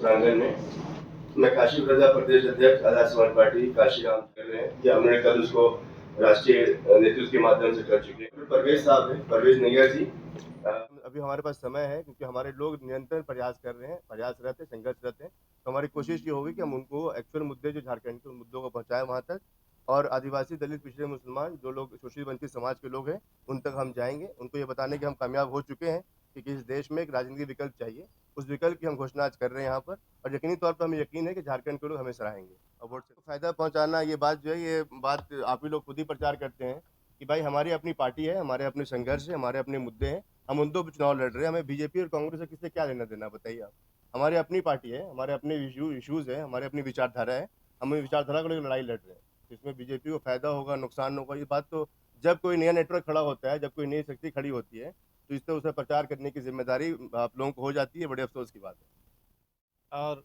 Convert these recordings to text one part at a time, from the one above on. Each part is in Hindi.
प्रांगण में मैं काशी प्रजा प्रदेश अध्यक्ष आजाद समाज पार्टी काशीराम कर रहे हैं कि हमने कल उसको राष्ट्रीय नेतृत्व के माध्यम से कर चुके हैं। परवेज साहब है, परवेज नैयर जी। अभी हमारे पास समय है क्योंकि हमारे लोग निरंतर प्रयास कर रहे हैं, प्रयासरत है, संघर्षरत है। तो हमारी कोशिश ये होगी कि हम उनको एक्चुअल मुद्दे जो झारखंड के मुद्दों को पहुंचाएं वहां तक, और आदिवासी दलित पिछड़े मुसलमान जो लोग शोषित वंचित समाज के लोग हैं उन तक हम जाएंगे, उनको ये बताने कि हम कामयाब हो चुके हैं कि इस देश में एक राजनीतिक विकल्प चाहिए। उस विकल्प की हम घोषणा आज कर रहे हैं यहाँ पर, और यकीनी तौर पर हमें यकीन है कि झारखंड के लोग हमें सराहेंगे और वोट से फायदा पहुंचाना। ये बात जो है, ये बात आप ही लोग खुद ही प्रचार करते हैं कि भाई हमारी अपनी पार्टी है, हमारे अपने संघर्ष है, हमारे अपने मुद्दे हैं, हम उन दो चुनाव लड़ रहे हैं। हमें बीजेपी और कांग्रेस से किससे क्या लेना देना, बताइए आप। हमारी अपनी पार्टी है, हमारे अपने इश्यूज है, हमारे अपनी विचारधारा है, हम विचारधारा को लेकर लड़ाई लड़ रहे हैं। इसमें बीजेपी को फायदा होगा नुकसान होगा, ये बात तो जब कोई नया नेटवर्क खड़ा होता है, जब कोई नई शक्ति खड़ी होती है, तो इस तरह उसे प्रचार करने की जिम्मेदारी आप लोगों को हो जाती है। बड़े अफसोस की बात है। और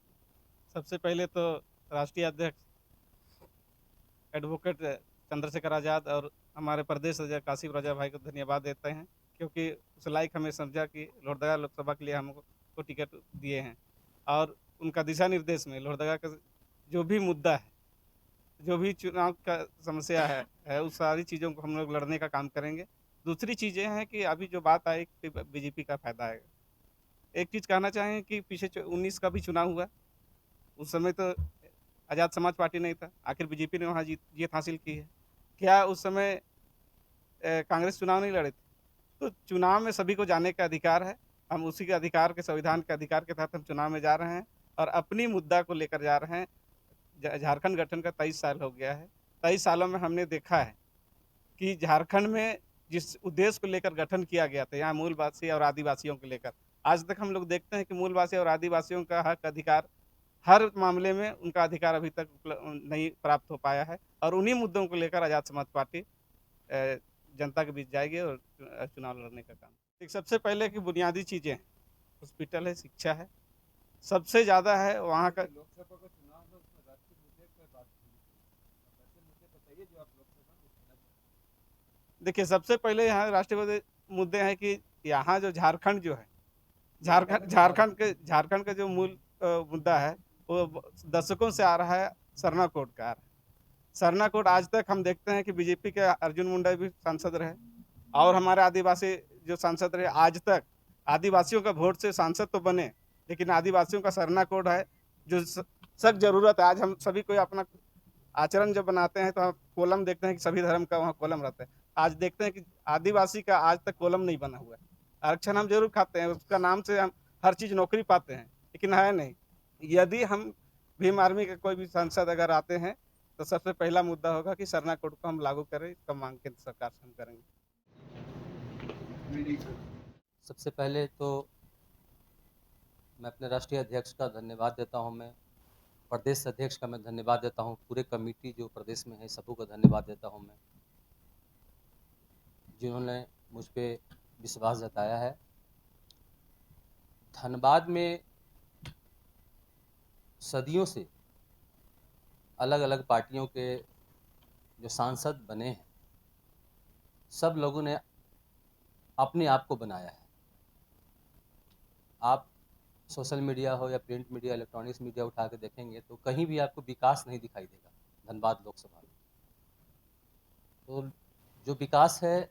सबसे पहले तो राष्ट्रीय अध्यक्ष एडवोकेट चंद्रशेखर आज़ाद और हमारे प्रदेश अध्यक्ष काशी प्रजा भाई को धन्यवाद देते हैं, क्योंकि उस लायक हमें समझा कि लोहरदगा लोकसभा के लिए हमको टिकट दिए हैं। और उनका दिशा निर्देश में लोहरदगा का जो भी मुद्दा है, जो भी चुनाव का समस्या है उस सारी चीज़ों को हम लोग लड़ने का काम करेंगे। दूसरी चीज़ें हैं कि अभी जो बात आई कि बीजेपी का फायदा है, एक चीज़ कहना चाहेंगे कि पीछे 19 का भी चुनाव हुआ, उस समय तो आज़ाद समाज पार्टी नहीं था, आखिर बीजेपी ने वहाँ जीत हासिल की है। क्या उस समय कांग्रेस चुनाव नहीं लड़े थे? तो चुनाव में सभी को जाने का अधिकार है, हम उसी के अधिकार के संविधान के अधिकार के तहत हम चुनाव में जा रहे हैं और अपनी मुद्दा को लेकर जा रहे हैं। झारखंड गठन का 23 साल हो गया है, 23 सालों में हमने देखा है कि झारखंड में जिस उद्देश्य को लेकर गठन किया गया था, यहाँ मूलवासी और आदिवासियों को लेकर, आज तक हम लोग देखते हैं कि मूलवासी और आदिवासियों का हक अधिकार हर मामले में उनका अधिकार अभी तक नहीं प्राप्त हो पाया है। और उन्हीं मुद्दों को लेकर आज़ाद समाज पार्टी जनता के बीच जाएगी और चुनाव लड़ने का काम। एक सबसे पहले की बुनियादी चीज़ें हैं, हॉस्पिटल है, शिक्षा है, सबसे ज़्यादा है वहाँ का। लोकसभा का चुनाव है, उसमें राष्ट्रीय मुद्दे पर बात राष्ट्रीय मुद्दे बताइए जो आप लोकसभा में उठाना चाहते हैं। देखिए, सबसे पहले यहाँ राष्ट्रीय मुद्दे हैं कि यहाँ जो झारखंड जो है, झारखंड का जो मूल मुद्दा है वो दशकों से आ रहा है, सरना कोड का आ रहा है। सरना कोड आज तक हम देखते हैं कि बीजेपी के अर्जुन मुंडा भी सांसद रहे और हमारे आदिवासी जो सांसद रहे, आज तक आदिवासियों का वोट से सांसद तो बने, लेकिन आदिवासियों का सरना कोड है जो सख्त जरूरत है। आज हम सभी कोई अपना आचरण जब बनाते हैं तो हम कॉलम देखते हैं कि सभी धर्म का वहाँ कॉलम रहता है। आज देखते हैं कि आदिवासी का आज तक कॉलम नहीं बना हुआ है। आरक्षण हम जरूर खाते हैं, उसका नाम से हम हर चीज़ नौकरी पाते हैं, लेकिन है नहीं। यदि हम भीम आर्मी के कोई भी सांसद अगर आते हैं तो सबसे पहला मुद्दा होगा कि सरना कोड को हम लागू करें, इसका मांग केंद्र सरकार से हम करेंगे। सबसे पहले तो मैं अपने राष्ट्रीय अध्यक्ष का धन्यवाद देता हूं, मैं प्रदेश अध्यक्ष का मैं धन्यवाद देता हूं, पूरे कमेटी जो प्रदेश में है सबों का धन्यवाद देता हूं मैं, जिन्होंने मुझ पर विश्वास जताया है। धनबाद में सदियों से अलग अलग पार्टियों के जो सांसद बने हैं, सब लोगों ने अपने आप को बनाया है। आप सोशल मीडिया हो या प्रिंट मीडिया, इलेक्ट्रॉनिक्स मीडिया उठा के देखेंगे तो कहीं भी आपको विकास नहीं दिखाई देगा धनबाद लोकसभा में। तो जो विकास है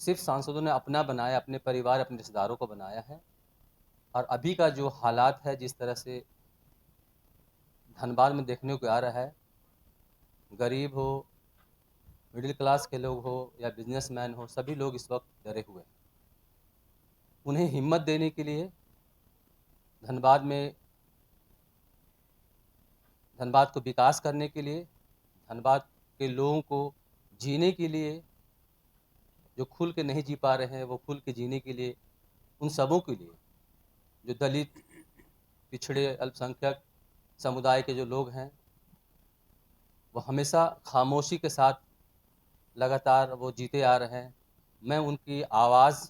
सिर्फ सांसदों ने अपना बनाया, अपने परिवार, अपने रिश्तेदारों को बनाया है। और अभी का जो हालात है, जिस तरह से धनबाद में देखने को आ रहा है, गरीब हो, मिडिल क्लास के लोग हो या बिजनेसमैन हो, सभी लोग इस वक्त डरे हुए हैं। उन्हें हिम्मत देने के लिए धनबाद को विकास करने के लिए, धनबाद के लोगों को जीने के लिए, जो खुल के नहीं जी पा रहे हैं वो खुल के जीने के लिए, उन सबों के लिए, जो दलित, पिछड़े, अल्पसंख्यक समुदाय के जो लोग हैं, वो हमेशा खामोशी के साथ लगातार वो जीते आ रहे हैं। मैं उनकी आवाज़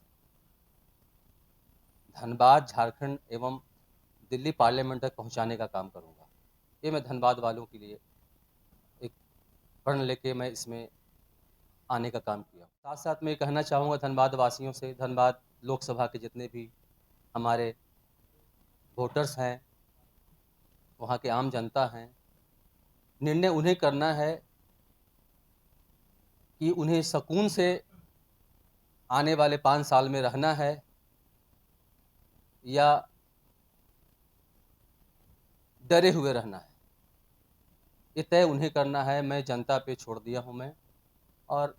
धनबाद, झारखंड एवं दिल्ली पार्लियामेंट तक पहुंचाने का काम करूंगा। ये मैं धनबाद वालों के लिए एक प्रण लेके मैं इसमें आने का काम किया। साथ साथ मैं कहना चाहूँगा धनबाद वासियों से, धनबाद लोकसभा के जितने भी हमारे वोटर्स हैं, वहाँ के आम जनता हैं। निर्णय उन्हें करना है कि उन्हें सुकून से आने वाले 5 साल में रहना है या डरे हुए रहना है। ये तय उन्हें करना है, मैं जनता पे छोड़ दिया हूँ मैं, और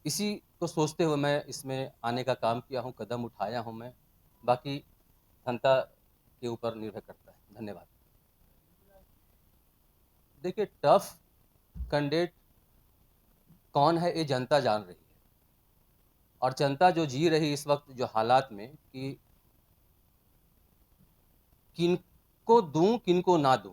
इसी को सोचते हुए मैं इसमें आने का काम किया हूँ, कदम उठाया हूँ मैं। बाकी जनता के ऊपर निर्भर करता है। धन्यवाद। देखिए, टफ कैंडिडेट कौन है ये जनता जान रही है, और जनता जो जी रही इस वक्त जो हालात में कि किनको दूं किनको ना दूं,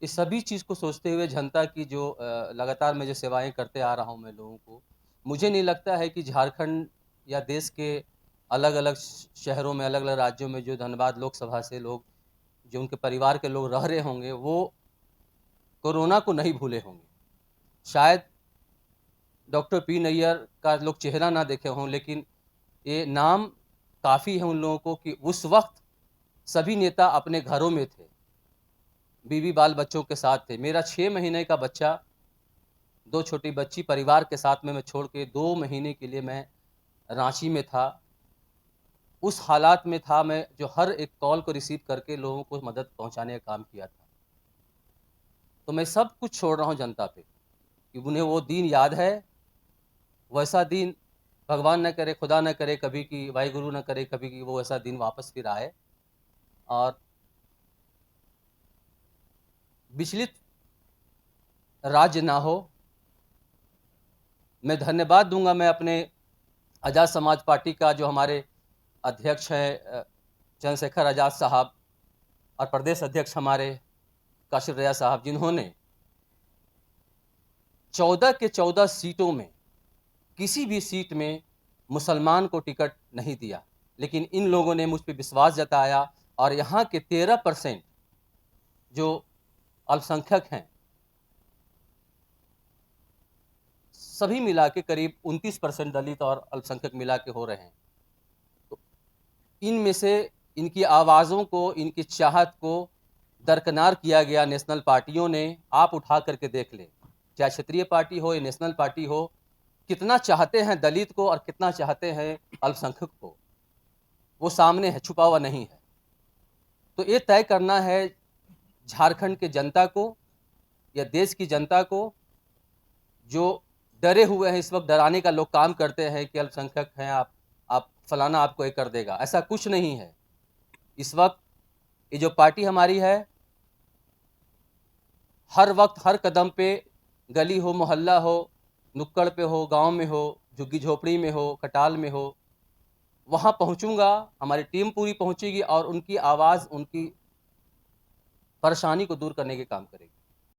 इस सभी चीज़ को सोचते हुए जनता की जो लगातार मैं जो सेवाएं करते आ रहा हूं मैं लोगों को, मुझे नहीं लगता है कि झारखंड या देश के अलग अलग शहरों में, अलग अलग राज्यों में जो धनबाद लोकसभा से लोग, जो उनके परिवार के लोग रह रहे होंगे, वो कोरोना को नहीं भूले होंगे। शायद डॉक्टर पी नैयर का लोग चेहरा ना देखे हों, लेकिन ये नाम काफ़ी है उन लोगों को कि उस वक्त सभी नेता अपने घरों में थे, बीवी बाल बच्चों के साथ थे। मेरा 6 महीने का बच्चा, 2 छोटी बच्ची परिवार के साथ में मैं छोड़ के 2 महीने के लिए मैं रांची में था। उस हालात में था मैं, जो हर एक कॉल को रिसीव करके लोगों को मदद पहुंचाने का काम किया था। तो मैं सब कुछ छोड़ रहा हूं जनता पे कि उन्हें वो दिन याद है। वैसा दिन भगवान न करे, खुदा न करे कभी कि, वाहिगुरु न करे कभी कि वो ऐसा दिन वापस फिर आए। और विचलित राज्य ना हो। मैं धन्यवाद दूंगा मैं अपने आज़ाद समाज पार्टी का, जो हमारे अध्यक्ष हैं चंद्रशेखर आज़ाद साहब, और प्रदेश अध्यक्ष हमारे काशिफ रजा साहब, जिन्होंने 14 के 14 सीटों में किसी भी सीट में मुसलमान को टिकट नहीं दिया, लेकिन इन लोगों ने मुझ पर विश्वास जताया और यहाँ के 13% जो अल्पसंख्यक हैं, सभी मिला के करीब 29% दलित और अल्पसंख्यक मिला के हो रहे हैं। तो इनमें से इनकी आवाज़ों को, इनकी चाहत को दरकिनार किया गया नेशनल पार्टियों ने। आप उठा करके देख लें, चाहे क्षेत्रीय पार्टी हो या नेशनल पार्टी हो, कितना चाहते हैं दलित को और कितना चाहते हैं अल्पसंख्यक को, वो सामने है, छुपा हुआ नहीं है। तो ये तय करना है झारखंड के जनता को या देश की जनता को, जो डरे हुए हैं इस वक्त। डराने का लोग काम करते हैं कि अल्पसंख्यक हैं आप फलाना आपको ये कर देगा, ऐसा कुछ नहीं है। इस वक्त ये जो पार्टी हमारी है, हर वक्त हर कदम पे, गली हो, मोहल्ला हो, नुक्कड़ पे हो, गांव में हो, झुग्गी झोपड़ी में हो, खटाल में हो, वहां पहुंचूंगा। हमारी टीम पूरी पहुंचेगी और उनकी आवाज़, उनकी परेशानी को दूर करने के काम करेगी।